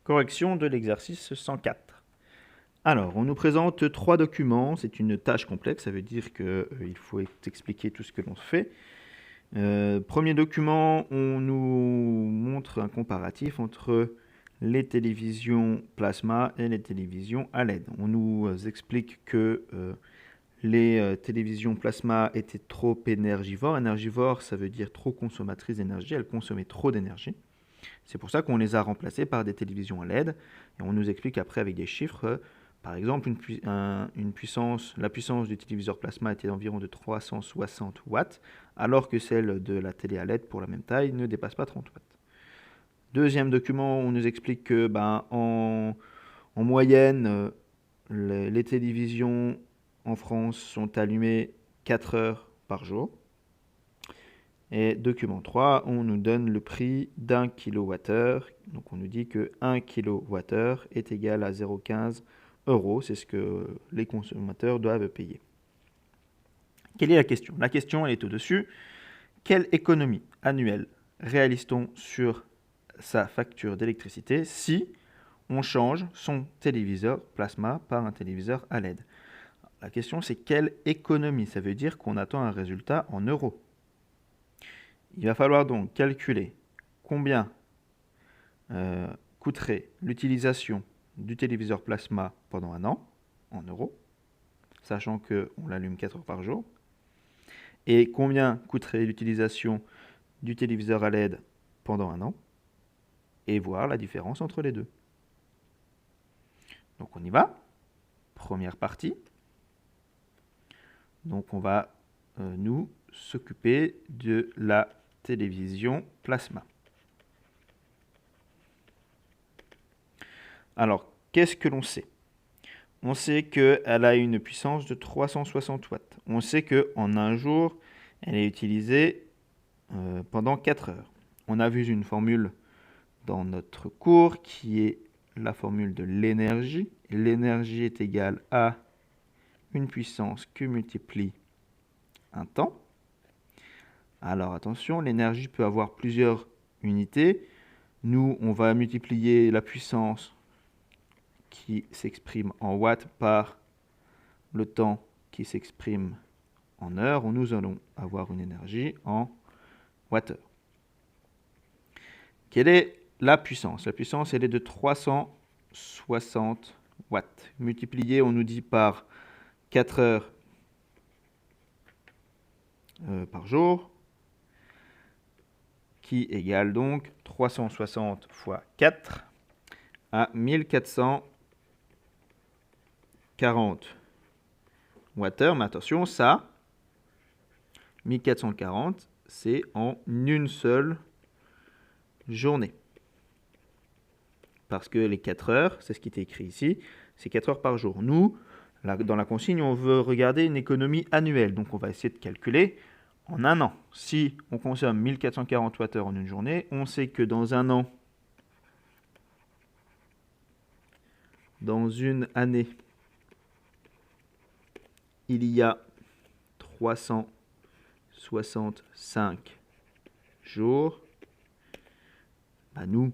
Correction de l'exercice 104. Alors, on nous présente 3 documents. C'est une tâche complexe, ça veut dire qu'il faut expliquer tout ce que l'on fait. Premier document, on nous montre un comparatif entre les télévisions plasma et les télévisions à LED. On nous explique que les télévisions plasma étaient trop énergivores. Énergivore, ça veut dire trop consommatrices d'énergie. Elles consommaient trop d'énergie. C'est pour ça qu'on les a remplacées par des télévisions à LED. Et on nous explique après avec des chiffres. Par exemple, la puissance du téléviseur plasma était d'environ de 360 watts, alors que celle de la télé à LED pour la même taille ne dépasse pas 30 watts. Deuxième document, on nous explique que en moyenne, les télévisions en France sont allumées 4 heures par jour. Et document 3, on nous donne le prix d'un kilowattheure. Donc on nous dit que 1 kilowattheure est égal à 0,15 €. C'est ce que les consommateurs doivent payer. Quelle est la question? La question, elle est au-dessus. Quelle économie annuelle réalise-t-on sur sa facture d'électricité si on change son téléviseur plasma par un téléviseur à LED? La question, c'est quelle économie? Ça veut dire qu'on attend un résultat en euros. Il va falloir donc calculer combien coûterait l'utilisation du téléviseur plasma pendant un an, en euros, sachant qu'on l'allume 4 heures par jour, et combien coûterait l'utilisation du téléviseur à LED pendant un an, et voir la différence entre les deux. Donc on y va. Première partie. Donc on va nous s'occuper de la télévision plasma. Alors, qu'est-ce que l'on sait? On sait qu'elle a une puissance de 360 watts. On sait qu'en un jour, elle est utilisée pendant 4 heures. On a vu une formule dans notre cours qui est la formule de l'énergie. L'énergie est égale à une puissance que multiplie un temps. Alors attention, l'énergie peut avoir plusieurs unités. Nous, on va multiplier la puissance qui s'exprime en watts par le temps qui s'exprime en heures. Nous allons avoir une énergie en wattheure. Quelle est la puissance? La puissance, elle est de 360 watts. Multiplié, on nous dit par 4 heures par jour, qui égale donc 360 fois 4 à 1440 wattheures. Mais attention, ça, 1440, c'est en une seule journée. Parce que les 4 heures, c'est ce qui est écrit ici, c'est 4 heures par jour. Nous, là, dans la consigne, on veut regarder une économie annuelle. Donc on va essayer de calculer en un an. Si on consomme 1440 Wh en une journée, on sait que dans un an, dans une année, il y a 365 jours. Nous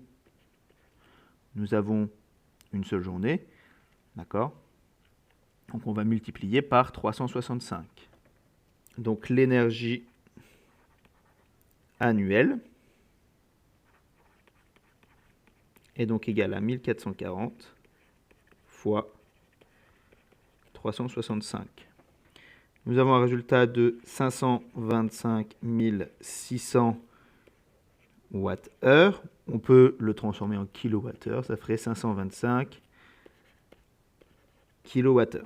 avons une seule journée, d'accord? Donc on va multiplier par 365. Donc l'énergie annuelle est donc égale à 1440 fois 365. Nous avons un résultat de 525 600 Wh. On peut le transformer en kilowattheure, ça ferait 525 kWh.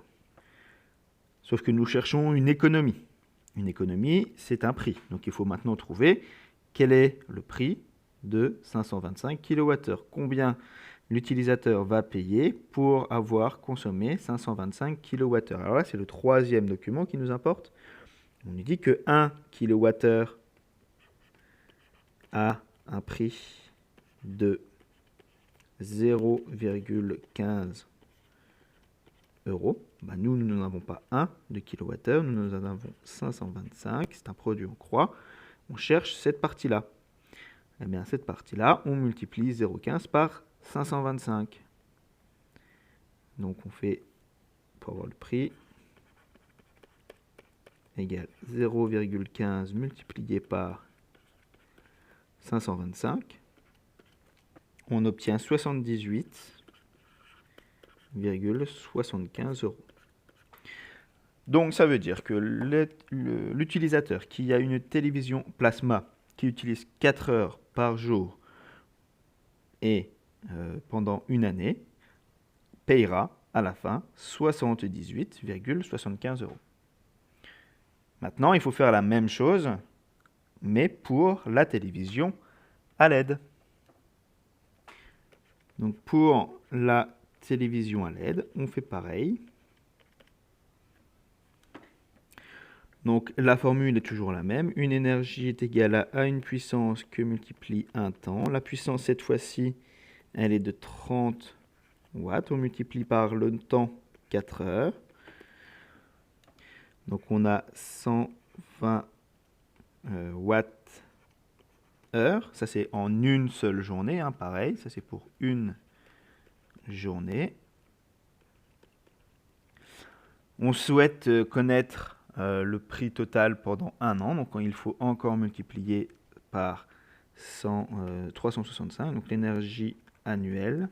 Sauf que nous cherchons une économie. Une économie, c'est un prix. Donc il faut maintenant trouver quel est le prix de 525 kWh. Combien l'utilisateur va payer pour avoir consommé 525 kWh. Alors là, c'est le troisième document qui nous importe. On nous dit que 1 kWh a un prix de 0,15 €. Nous n'en avons pas 1 de kWh, nous en avons 525, c'est un produit en croix. On cherche cette partie-là. Eh bien, cette partie-là, on multiplie 0,15 par 525. Donc on fait, pour avoir le prix, égale 0,15 multiplié par 525. On obtient 78,75 €. Donc ça veut dire que l'utilisateur qui a une télévision plasma qui utilise 4 heures par jour et pendant une année payera à la fin 78,75 €. Maintenant, il faut faire la même chose, mais pour la télévision à LED. Donc pour la télévision à LED, on fait pareil. Donc la formule est toujours la même. Une énergie est égale à une puissance que multiplie un temps. La puissance, cette fois-ci, elle est de 30 watts. On multiplie par le temps, 4 heures. Donc on a 120 watts heure. Ça c'est en une seule journée, hein, pareil. Ça c'est pour une journée. On souhaite connaître le prix total pendant un an. Donc il faut encore multiplier par 365. Donc l'énergie annuelle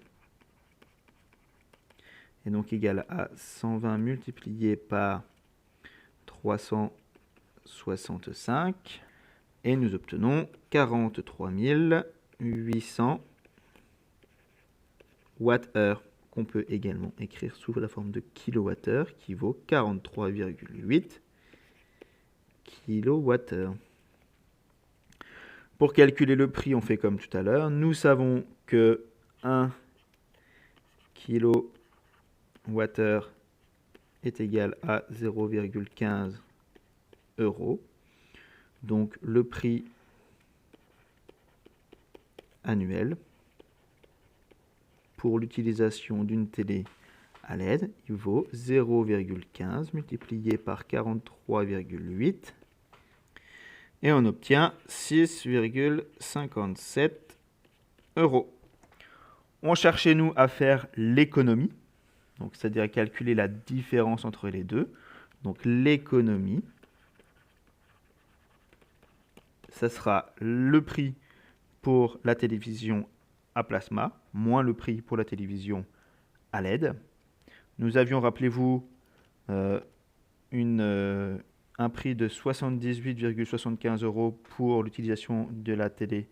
est donc égale à 120 multiplié par 365 et nous obtenons 43 800 Wh qu'on peut également écrire sous la forme de kWh qui vaut 43,8 kWh. Pour calculer le prix, on fait comme tout à l'heure. Nous savons que 1 kWh est égal à 0,15 €. Donc le prix annuel pour l'utilisation d'une télé à LED, il vaut 0,15 multiplié par 43,8 et on obtient 6,57 €. On cherchait nous à faire l'économie, donc c'est-à-dire à calculer la différence entre les deux. Donc l'économie, ça sera le prix pour la télévision à plasma, moins le prix pour la télévision à LED. Nous avions, rappelez-vous, un prix de 78,75 € pour l'utilisation de la télé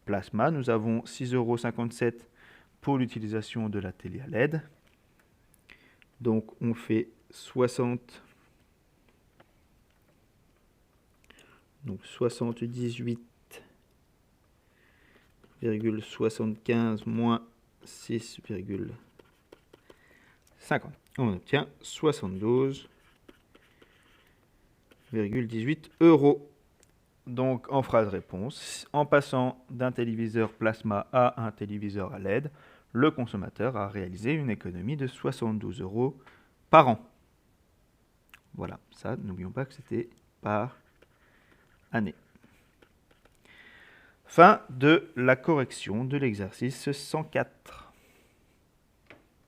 plasma. Nous avons 6,57 € pour l'utilisation de la télé à LED. Donc on fait 78,75 moins 6,50. On obtient 72,18 €. Donc en phrase réponse, en passant d'un téléviseur plasma à un téléviseur à LED, le consommateur a réalisé une économie de 72 € par an. Voilà, ça, n'oublions pas que c'était par année. Fin de la correction de l'exercice 104.